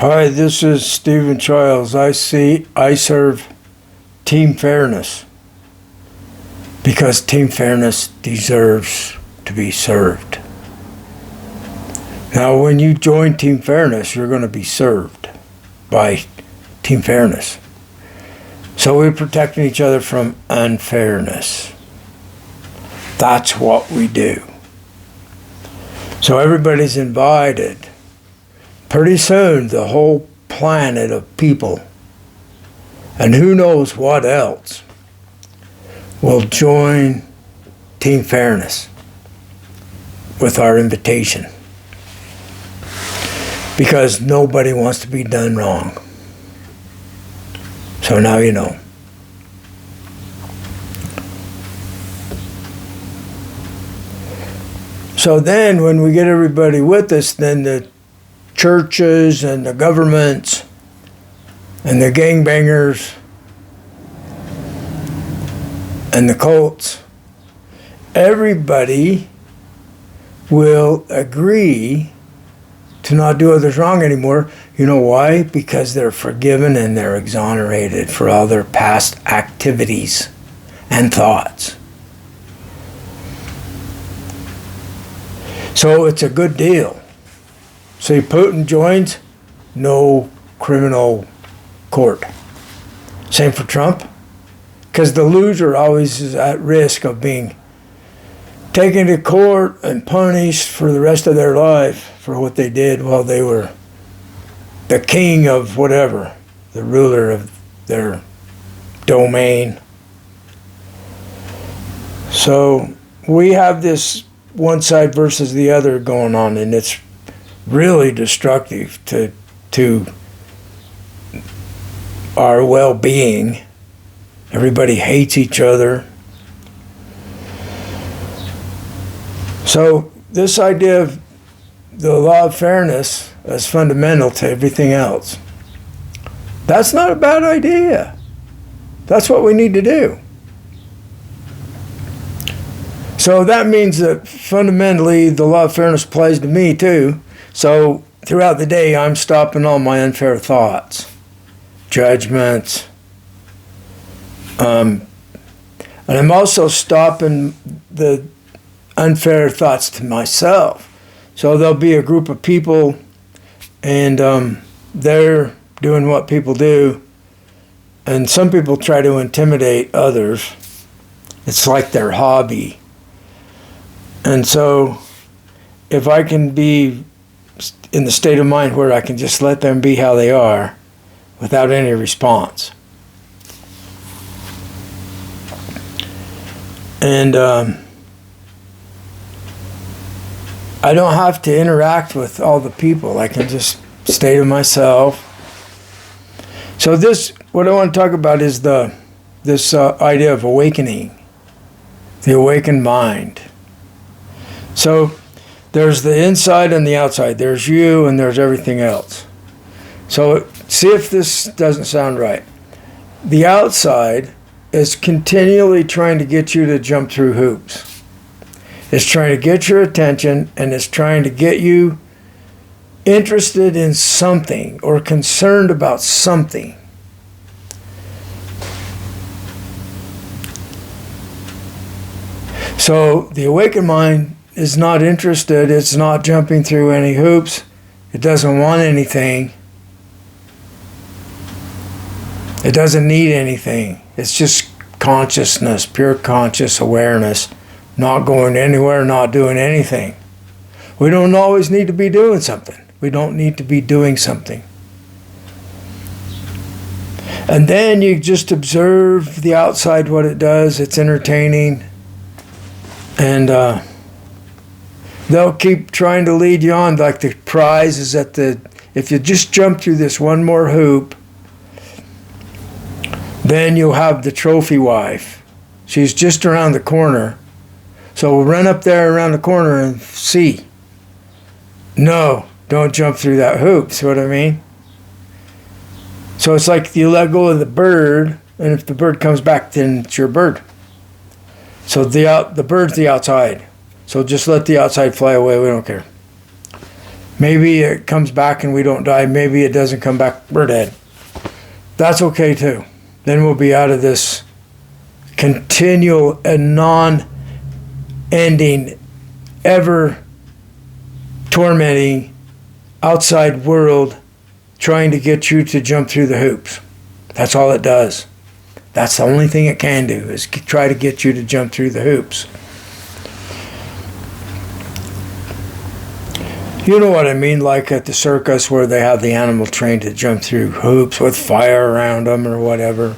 Hi, this is Stephen Childs. I serve Team Fairness because Team Fairness deserves to be served. Now, when you join Team Fairness, you're going to be served by Team Fairness. So we're protecting each other from unfairness. That's what we do. So everybody's invited. Pretty soon, the whole planet of people, and who knows what else, will join Team Fairness with our invitation. Because nobody wants to be done wrong. So now you know. So then when we get everybody with us, then the churches and the governments and the gangbangers and the cults, everybody will agree to not do others wrong anymore. You know why? Because they're forgiven and they're exonerated for all their past activities and thoughts. So it's a good deal. See, Putin joins, no criminal court. Same for Trump, because the loser always is at risk of being taken to court and punished for the rest of their life for what they did while they were the king of whatever, the ruler of their domain. So we have this one side versus the other going on, and it's really destructive to our well-being. Everybody hates each other. So this idea of the law of fairness is fundamental to everything else. That's not a bad idea. That's what we need to do. So that means that fundamentally the law of fairness applies to me too. So throughout the day, I'm stopping all my unfair thoughts, judgments, and I'm also stopping the unfair thoughts to myself. So there'll be a group of people, and they're doing what people do, and some people try to intimidate others. It's like their hobby. And so if I can be in the state of mind where I can just let them be how they are without any response. And I don't have to interact with all the people. I can just stay to myself. So what I want to talk about is this idea of awakening, the awakened mind. So there's the inside and the outside. There's you and there's everything else. So see if this doesn't sound right. The outside is continually trying to get you to jump through hoops. It's trying to get your attention, and it's trying to get you interested in something or concerned about something. So the awakened mind is not interested, it's not jumping through any hoops, it doesn't want anything, it doesn't need anything. It's just consciousness, pure conscious awareness, not going anywhere, not doing anything. We don't always need to be doing something. We don't need to be doing something. And then you just observe the outside, what it does. It's entertaining. And they'll keep trying to lead you on, like the prize is if you just jump through this one more hoop, then you'll have the trophy wife. She's just around the corner. So we'll run up there around the corner and see. No, don't jump through that hoop. See what I mean? So it's like you let go of the bird, and if the bird comes back, then it's your bird. So the bird's the outside. So just let the outside fly away. We don't care. Maybe it comes back and we don't die. Maybe it doesn't come back. We're dead. That's okay too. Then we'll be out of this continual and non-ending, ever tormenting outside world trying to get you to jump through the hoops. That's all it does. That's the only thing it can do, is try to get you to jump through the hoops. You know what I mean, like at the circus where they have the animal trained to jump through hoops with fire around them or whatever.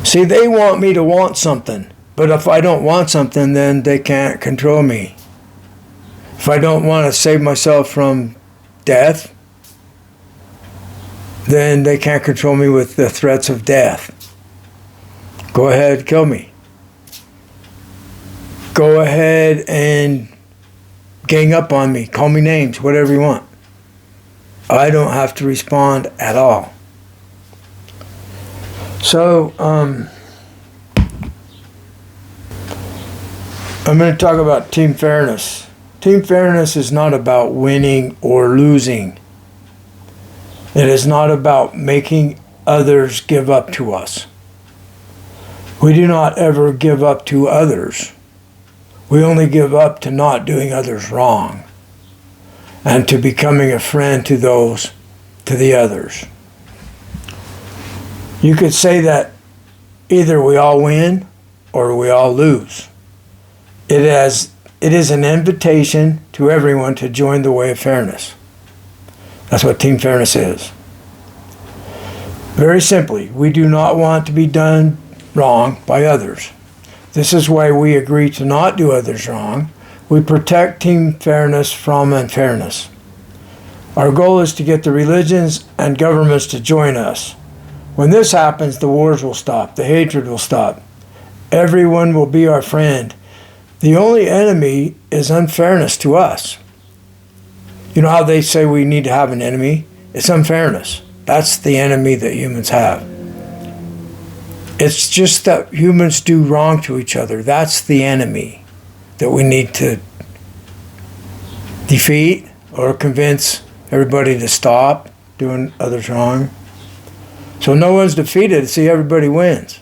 See, they want me to want something, but if I don't want something, then they can't control me. If I don't want to save myself from death, then they can't control me with the threats of death. Go ahead, kill me. Go ahead and gang up on me, call me names, whatever you want. I don't have to respond at all. So, I'm going to talk about team fairness. Team fairness is not about winning or losing. It is not about making others give up to us. We do not ever give up to others. We only give up to not doing others wrong and to becoming a friend to the others. You could say that either we all win or we all lose. It is an invitation to everyone to join the way of fairness. That's what team fairness is. Very simply, we do not want to be done wrong by others. This is why we agree to not do others wrong. We protect team fairness from unfairness. Our goal is to get the religions and governments to join us. When this happens, the wars will stop, the hatred will stop. Everyone will be our friend. The only enemy is unfairness to us. You know how they say we need to have an enemy? It's unfairness. That's the enemy that humans have. It's just that humans do wrong to each other. That's the enemy that we need to defeat or convince everybody to stop doing others wrong. So no one's defeated. See, everybody wins.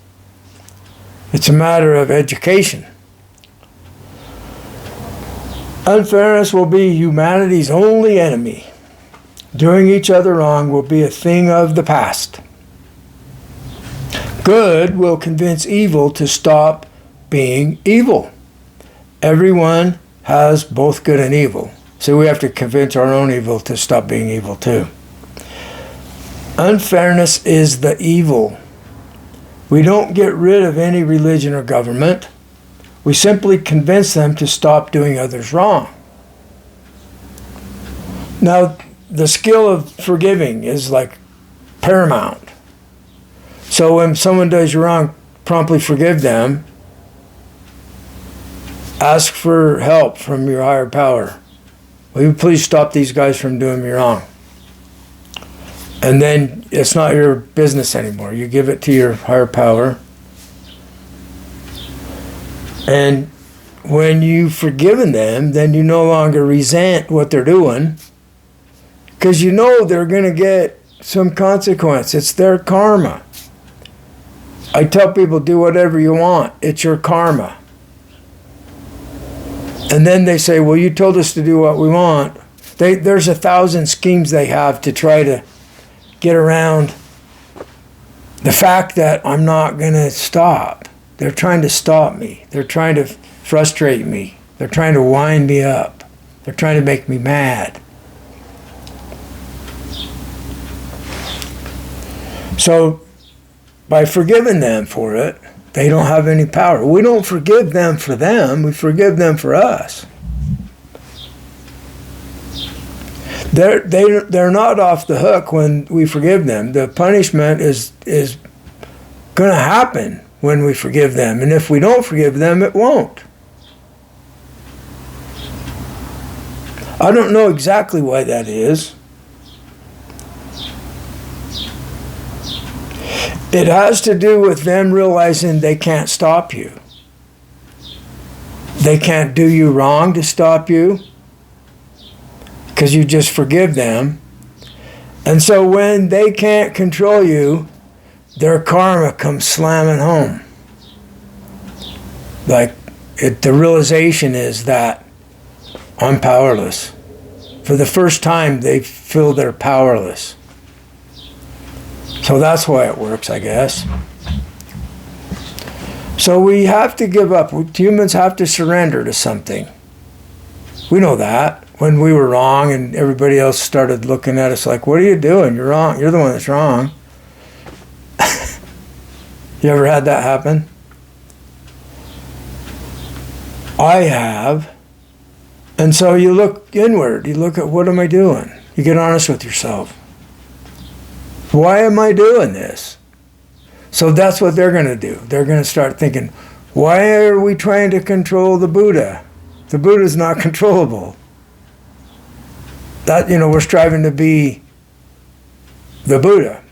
It's a matter of education. Unfairness will be humanity's only enemy. Doing each other wrong will be a thing of the past. Good will convince evil to stop being evil. Everyone has both good and evil. So we have to convince our own evil to stop being evil too. Unfairness is the evil. We don't get rid of any religion or government. We simply convince them to stop doing others wrong. Now, the skill of forgiving is like paramount. So when someone does you wrong, promptly forgive them. Ask for help from your higher power. Will you please stop these guys from doing me wrong? And then it's not your business anymore. You give it to your higher power. And when you've forgiven them, then you no longer resent what they're doing, because you know they're going to get some consequence. It's their karma. I tell people, do whatever you want. It's your karma. And then they say, well, you told us to do what we want. There's 1,000 schemes they have to try to get around the fact that I'm not going to stop. They're trying to stop me. They're trying to frustrate me. They're trying to wind me up. They're trying to make me mad. So by forgiving them for it, they don't have any power. We don't forgive them for them. We forgive them for us. They're not off the hook when we forgive them. The punishment is going to happen when we forgive them. And if we don't forgive them, it won't. I don't know exactly why that is. It has to do with them realizing they can't stop you. They can't do you wrong to stop you because you just forgive them. And so when they can't control you, their karma comes slamming home. The realization is that I'm powerless. For the first time, they feel they're powerless. So that's why it works, I guess. So we have to give up. Humans have to surrender to something. We know that. When we were wrong and everybody else started looking at us like, what are you doing? You're wrong. You're the one that's wrong. You ever had that happen? I have. And so you look inward. You look at, what am I doing? You get honest with yourself. Why am I doing this? So that's what they're going to do. They're going to start thinking, why are we trying to control the Buddha? The Buddha's not controllable. That, we're striving to be the Buddha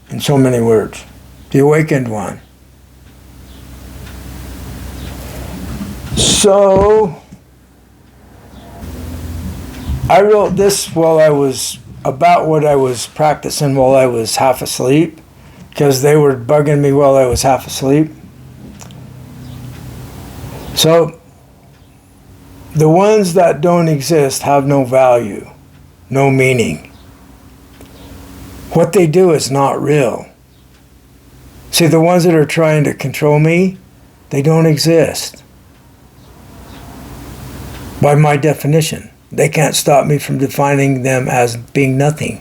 in so many words, the awakened one. So I wrote this about what I was practicing while I was half asleep, because they were bugging me while I was half asleep. So the ones that don't exist have no value, no meaning. What they do is not real. See, the ones that are trying to control me, they don't exist. By my definition, they can't stop me from defining them as being nothing.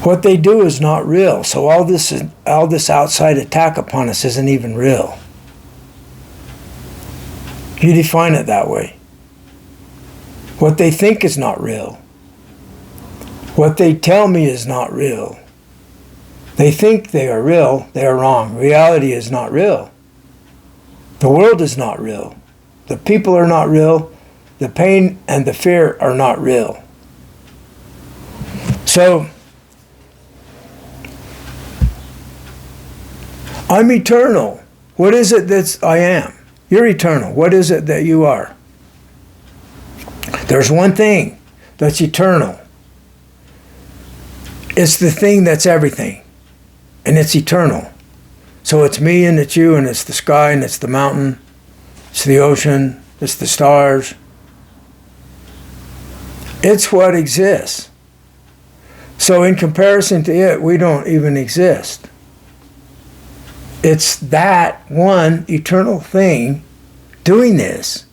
What they do is not real. So all this outside attack upon us isn't even real. You define it that way. What they think is not real. What they tell me is not real. They think they are real. They are wrong. Reality is not real. The world is not real. The people are not real. The pain and the fear are not real. So, I'm eternal. What is it that I am? You're eternal. What is it that you are? There's one thing that's eternal. It's the thing that's everything. And it's eternal. So it's me and it's you and it's the sky and it's the mountain. It's the ocean. It's the stars. It's what exists. So in comparison to it, we don't even exist. It's that one eternal thing doing this.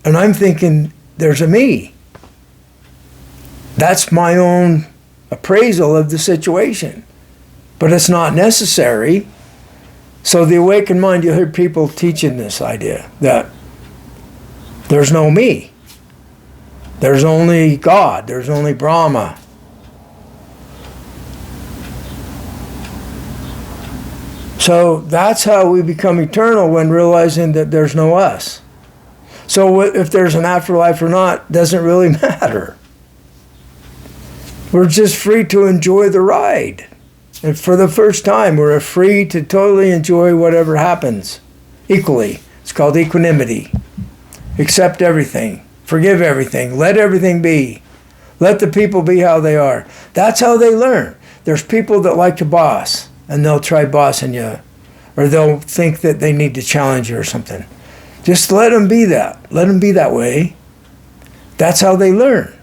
And I'm thinking, there's a me. That's my own appraisal of the situation. But it's not necessary. So the awakened mind, you'll hear people teaching this idea that there's no me. There's only God. There's only Brahma. So that's how we become eternal, when realizing that there's no us. So if there's an afterlife or not doesn't really matter. We're just free to enjoy the ride. And for the first time, we're free to totally enjoy whatever happens equally. It's called equanimity. Accept everything. Forgive everything. Let everything be. Let the people be how they are. That's how they learn. There's people that like to boss, and they'll try bossing you, or they'll think that they need to challenge you or something. Just let them be that. Let them be that way. That's how they learn.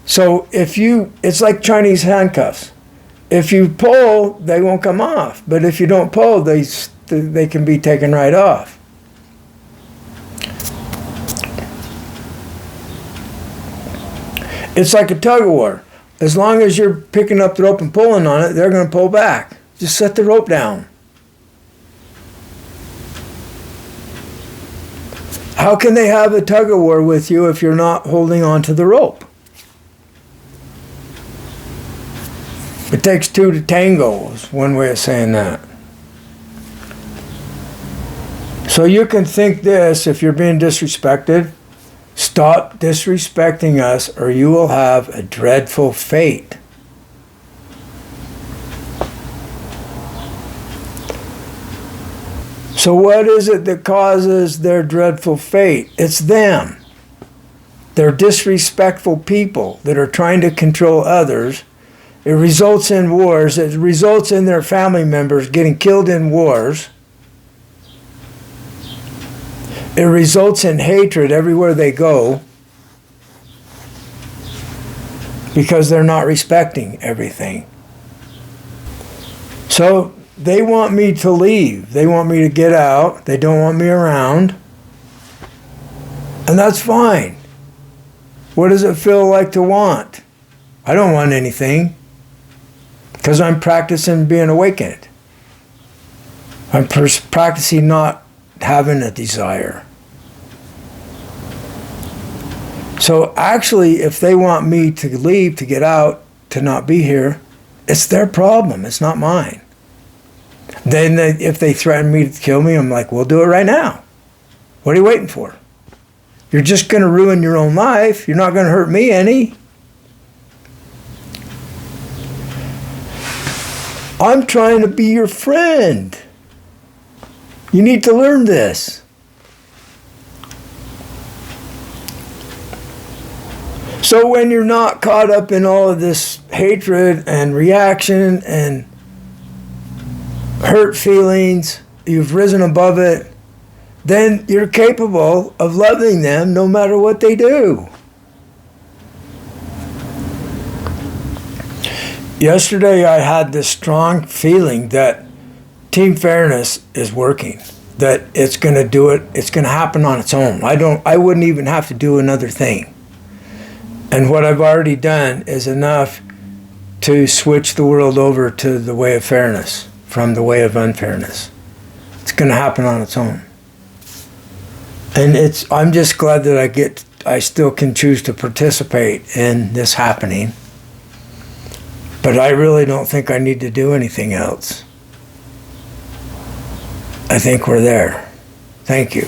So it's like Chinese handcuffs. If you pull, they won't come off. But if you don't pull, they can be taken right off. It's like a tug of war. As long as you're picking up the rope and pulling on it, they're going to pull back. Just set the rope down. How can they have a tug of war with you if you're not holding on to the rope? It takes two to tango is one way of saying that. So you can think this, if you're being disrespected, stop disrespecting us or you will have a dreadful fate. So what is it that causes their dreadful fate? It's them. They're disrespectful people that are trying to control others. It results in wars. It results in their family members getting killed in wars. It results in hatred everywhere they go because they're not respecting everything. So they want me to leave. They want me to get out. They don't want me around. And that's fine. What does it feel like to want? I don't want anything because I'm practicing being awakened. I'm practicing not having a desire. So actually, if they want me to leave, to get out, to not be here, it's their problem. It's not mine. Then if they threaten me to kill me, I'm like, we'll do it right now. What are you waiting for? You're just going to ruin your own life. You're not going to hurt me any. I'm trying to be your friend. You need to learn this. So when you're not caught up in all of this hatred and reaction and hurt feelings, you've risen above it, then you're capable of loving them no matter what they do. Yesterday I had this strong feeling that Team Fairness is working, that it's going to do it, it's going to happen on its own. I wouldn't even have to do another thing. And what I've already done is enough to switch the world over to the way of fairness from the way of unfairness. It's going to happen on its own. And I'm just glad that I still can choose to participate in this happening. But I really don't think I need to do anything else. I think we're there. Thank you.